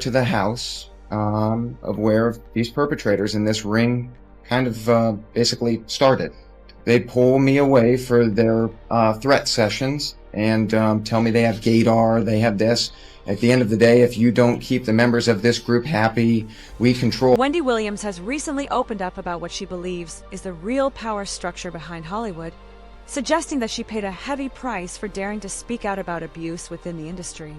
to the house of where these perpetrators in this ring kind of basically started. They pull me away for their threat sessions and tell me they have gaydar, they have this. At the end of the day, if you don't keep the members of this group happy, we control. Wendy Williams has recently opened up about what she believes is the real power structure behind Hollywood, suggesting that she paid a heavy price for daring to speak out about abuse within the industry.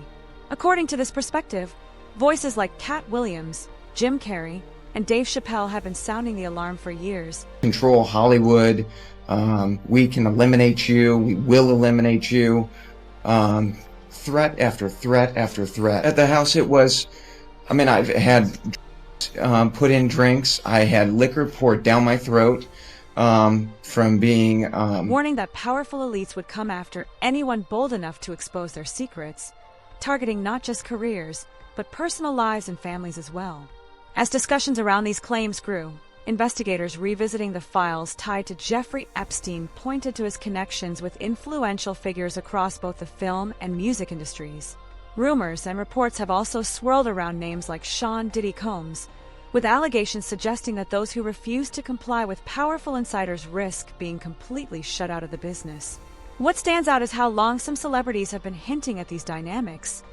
According to this perspective, voices like Katt Williams, Jim Carrey, and Dave Chappelle have been sounding the alarm for years. Control Hollywood. We can eliminate you. We will eliminate you. Threat after threat after threat. At the house, it was, I mean, I've had put in drinks. I had liquor poured down my throat from being... warning that powerful elites would come after anyone bold enough to expose their secrets, targeting not just careers, but personal lives and families as well. As discussions around these claims grew, investigators revisiting the files tied to Jeffrey Epstein pointed to his connections with influential figures across both the film and music industries. Rumors and reports have also swirled around names like Sean Diddy Combs, with allegations suggesting that those who refuse to comply with powerful insiders risk being completely shut out of the business. What stands out is how long some celebrities have been hinting at these dynamics.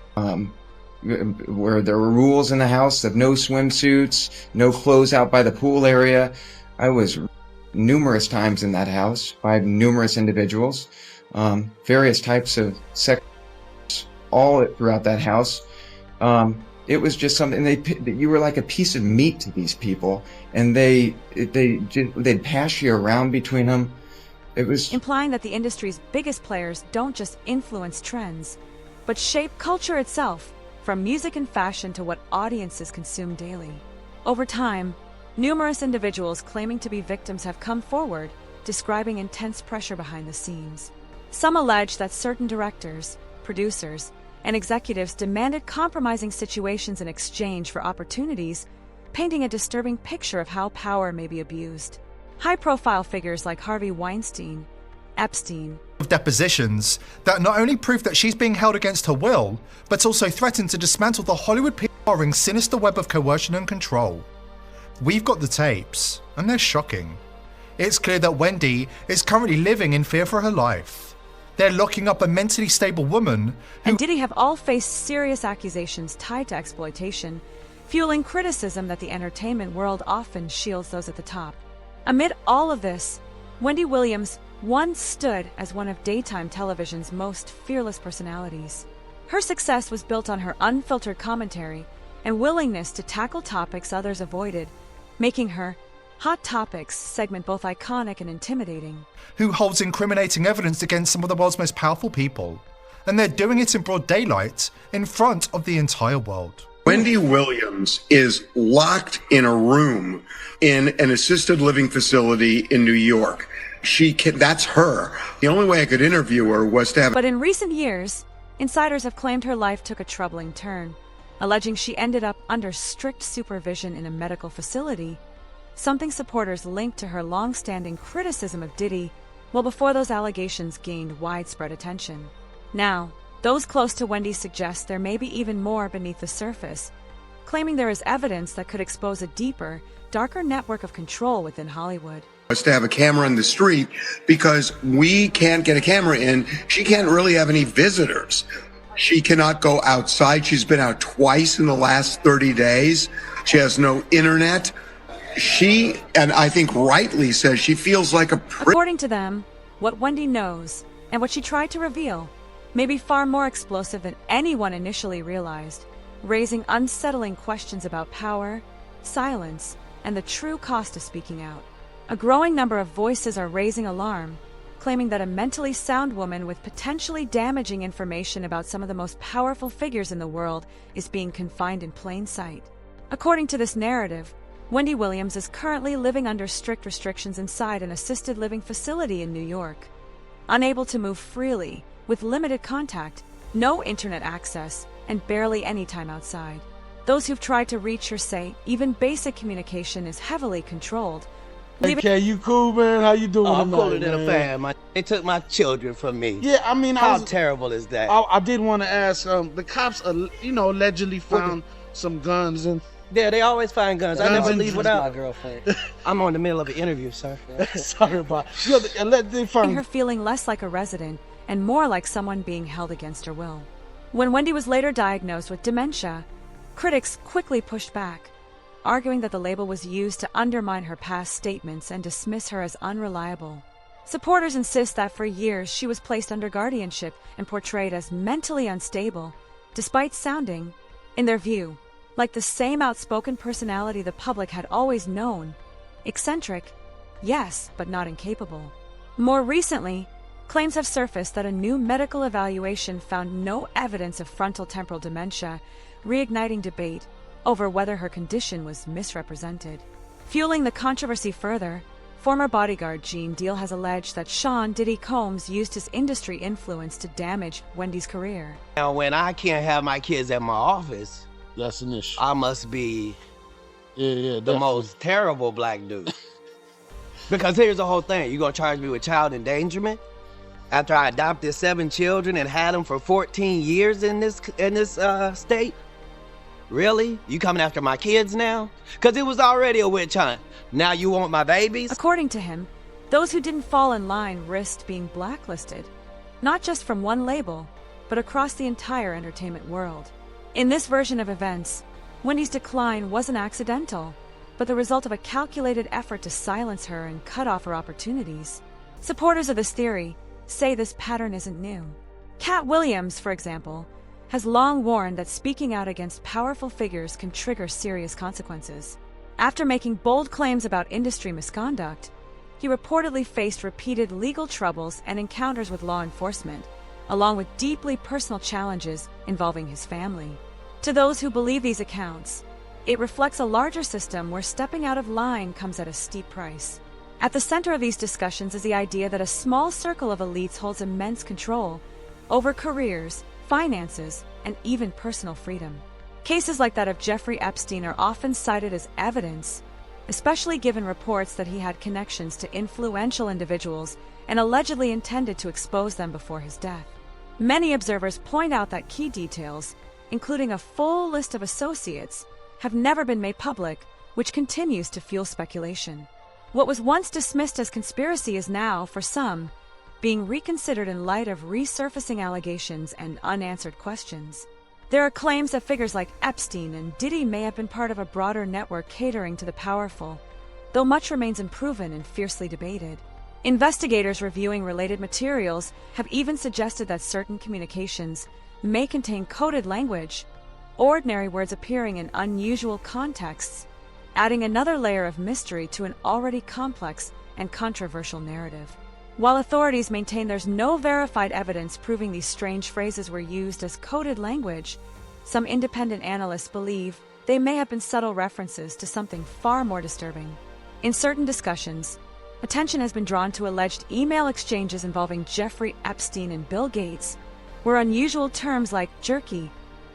Where there were rules in the house of no swimsuits, no clothes out by the pool area. I was numerous times in that house by numerous individuals, various types of sex, all throughout that house. It was just something you were like a piece of meat to these people, and they'd pass you around between them. It was implying that the industry's biggest players don't just influence trends, but shape culture itself. From music and fashion to what audiences consume daily. Over time, numerous individuals claiming to be victims have come forward, describing intense pressure behind the scenes. Some allege that certain directors, producers, and executives demanded compromising situations in exchange for opportunities, painting a disturbing picture of how power may be abused. High-profile figures like Harvey Weinstein, Epstein, of depositions that not only prove that she's being held against her will, but also threaten to dismantle the Hollywood PR ring's sinister web of coercion and control. We've got the tapes, and they're shocking. It's clear that Wendy is currently living in fear for her life. They're locking up a mentally stable woman who and Diddy have all faced serious accusations tied to exploitation, fueling criticism that the entertainment world often shields those at the top. Amid all of this, Wendy Williams once stood as one of daytime television's most fearless personalities. Her success was built on her unfiltered commentary and willingness to tackle topics others avoided, making her Hot Topics segment both iconic and intimidating. Who holds incriminating evidence against some of the world's most powerful people, and they're doing it in broad daylight in front of the entire world. Wendy Williams is locked in a room in an assisted living facility in New York. That's her. The only way I could interview her was to have... But in recent years, insiders have claimed her life took a troubling turn, alleging she ended up under strict supervision in a medical facility, something supporters linked to her long-standing criticism of Diddy, well before those allegations gained widespread attention. Now, those close to Wendy suggest there may be even more beneath the surface, claiming there is evidence that could expose a deeper, darker network of control within Hollywood. Was to have a camera in the street because we can't get a camera in. She can't really have any visitors. She cannot go outside. She's been out twice in the last 30 days. She has no internet. She, and I think rightly says, she feels like a According to them, what Wendy knows and what she tried to reveal may be far more explosive than anyone initially realized, raising unsettling questions about power, silence, and the true cost of speaking out. A growing number of voices are raising alarm, claiming that a mentally sound woman with potentially damaging information about some of the most powerful figures in the world is being confined in plain sight. According to this narrative, Wendy Williams is currently living under strict restrictions inside an assisted living facility in New York. Unable to move freely, with limited contact, no internet access, and barely any time outside. Those who've tried to reach her say even basic communication is heavily controlled. Okay, you cool, man? How you doing I'm tonight, cooler than a fan. They took my children from me. Yeah, I mean, how terrible is that? I did want to ask. The cops, allegedly found some guns and. Yeah, they always find guns. I never leave without my girlfriend. I'm on the middle of an interview, sir. Sorry about. Yeah, let they Her find. feeling less like a resident and more like someone being held against her will. When Wendy was later diagnosed with dementia, critics quickly pushed back, arguing that the label was used to undermine her past statements and dismiss her as unreliable. Supporters insist that for years she was placed under guardianship and portrayed as mentally unstable, despite sounding, in their view, like the same outspoken personality the public had always known. Eccentric, yes, but not incapable. More recently, claims have surfaced that a new medical evaluation found no evidence of frontal temporal dementia, reigniting debate over whether her condition was misrepresented. Fueling the controversy further, former bodyguard Gene Deal has alleged that Sean Diddy Combs used his industry influence to damage Wendy's career. Now, when I can't have my kids at my office, That's an issue. I must be Yeah, the definitely. most terrible black dude. Because here's the whole thing. You gonna charge me with child endangerment? After I adopted 7 children and had them for 14 years in this state? Really? You coming after my kids now? Because it was already a witch hunt. Now you want my babies? According to him, those who didn't fall in line risked being blacklisted, not just from one label, but across the entire entertainment world. In this version of events, Wendy's decline wasn't accidental, but the result of a calculated effort to silence her and cut off her opportunities. Supporters of this theory say this pattern isn't new. Katt Williams, for example, has long warned that speaking out against powerful figures can trigger serious consequences. After making bold claims about industry misconduct, he reportedly faced repeated legal troubles and encounters with law enforcement, along with deeply personal challenges involving his family. To those who believe these accounts, it reflects a larger system where stepping out of line comes at a steep price. At the center of these discussions is the idea that a small circle of elites holds immense control over careers, finances, and even personal freedom. Cases like that of Jeffrey Epstein are often cited as evidence, especially given reports that he had connections to influential individuals and allegedly intended to expose them before his death. Many observers point out that key details, including a full list of associates, have never been made public, which continues to fuel speculation. What was once dismissed as conspiracy is now, for some, being reconsidered in light of resurfacing allegations and unanswered questions. There are claims that figures like Epstein and Diddy may have been part of a broader network catering to the powerful, though much remains unproven and fiercely debated. Investigators reviewing related materials have even suggested that certain communications may contain coded language, ordinary words appearing in unusual contexts, adding another layer of mystery to an already complex and controversial narrative. While authorities maintain there's no verified evidence proving these strange phrases were used as coded language, some independent analysts believe they may have been subtle references to something far more disturbing. In certain discussions, attention has been drawn to alleged email exchanges involving Jeffrey Epstein and Bill Gates, where unusual terms like jerky,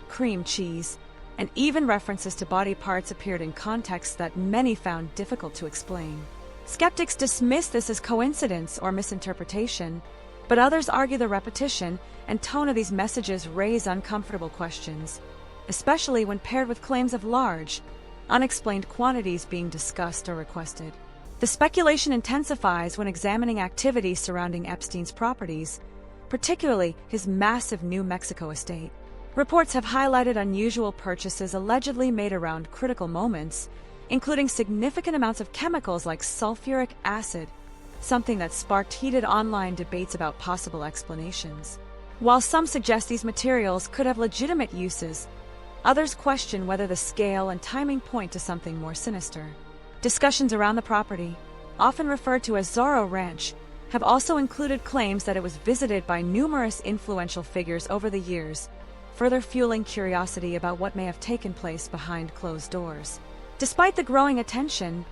cream cheese, and even references to body parts appeared in contexts that many found difficult to explain. Skeptics dismiss this as coincidence or misinterpretation, but others argue the repetition and tone of these messages raise uncomfortable questions, especially when paired with claims of large, unexplained quantities being discussed or requested. The speculation intensifies when examining activities surrounding Epstein's properties, particularly his massive New Mexico estate. Reports have highlighted unusual purchases allegedly made around critical moments, including significant amounts of chemicals like sulfuric acid, something that sparked heated online debates about possible explanations. While some suggest these materials could have legitimate uses, others question whether the scale and timing point to something more sinister. Discussions around the property, often referred to as Zorro Ranch, have also included claims that it was visited by numerous influential figures over the years, further fueling curiosity about what may have taken place behind closed doors. Despite the growing attention,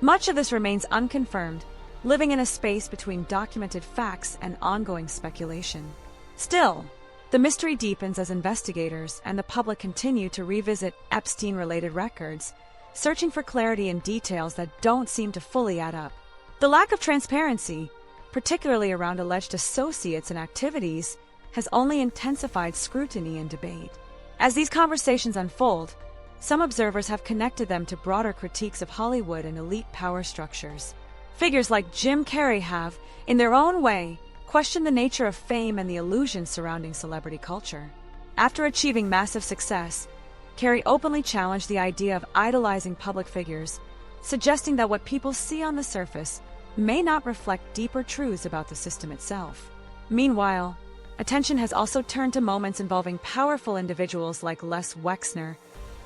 much of this remains unconfirmed, living in a space between documented facts and ongoing speculation. Still, the mystery deepens as investigators and the public continue to revisit Epstein-related records, searching for clarity in details that don't seem to fully add up. The lack of transparency, particularly around alleged associates and activities, has only intensified scrutiny and debate. As these conversations unfold, Some observers have connected them to broader critiques of Hollywood and elite power structures. Figures like Jim Carrey have, in their own way, questioned the nature of fame and the illusions surrounding celebrity culture. After achieving massive success, Carrey openly challenged the idea of idolizing public figures, suggesting that what people see on the surface may not reflect deeper truths about the system itself. Meanwhile, attention has also turned to moments involving powerful individuals like Les Wexner,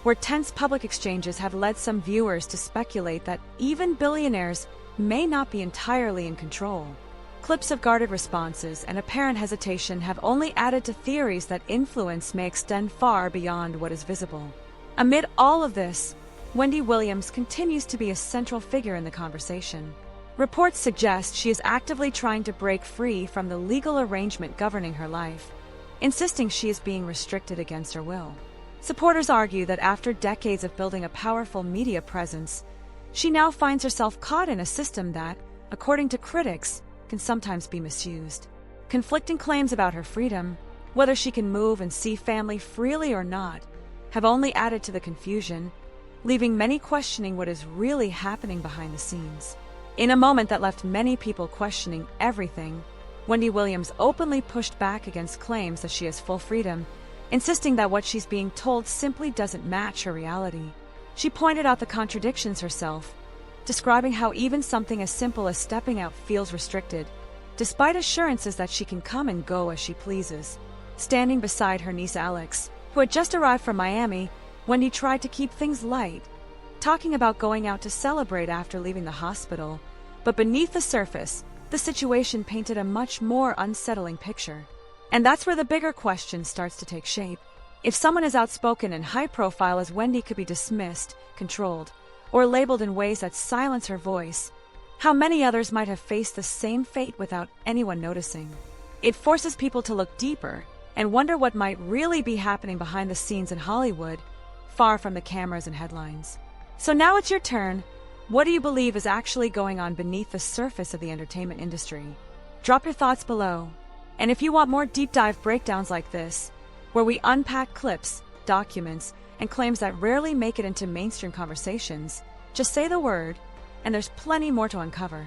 where tense public exchanges have led some viewers to speculate that even billionaires may not be entirely in control. Clips of guarded responses and apparent hesitation have only added to theories that influence may extend far beyond what is visible. Amid all of this, Wendy Williams continues to be a central figure in the conversation. Reports suggest she is actively trying to break free from the legal arrangement governing her life, insisting she is being restricted against her will. Supporters argue that after decades of building a powerful media presence, she now finds herself caught in a system that, according to critics, can sometimes be misused. Conflicting claims about her freedom, whether she can move and see family freely or not, have only added to the confusion, leaving many questioning what is really happening behind the scenes. In a moment that left many people questioning everything, Wendy Williams openly pushed back against claims that she has full freedom, insisting that what she's being told simply doesn't match her reality. She pointed out the contradictions herself, describing how even something as simple as stepping out feels restricted, despite assurances that she can come and go as she pleases. Standing beside her niece Alex, who had just arrived from Miami, Wendy tried to keep things light, talking about going out to celebrate after leaving the hospital, but beneath the surface, the situation painted a much more unsettling picture. And that's where the bigger question starts to take shape. If someone as outspoken and high-profile as Wendy could be dismissed, controlled, or labeled in ways that silence her voice, how many others might have faced the same fate without anyone noticing? It forces people to look deeper and wonder what might really be happening behind the scenes in Hollywood, far from the cameras and headlines. So now it's your turn. What do you believe is actually going on beneath the surface of the entertainment industry? Drop your thoughts below. And if you want more deep dive breakdowns like this, where we unpack clips, documents, and claims that rarely make it into mainstream conversations, just say the word, and there's plenty more to uncover.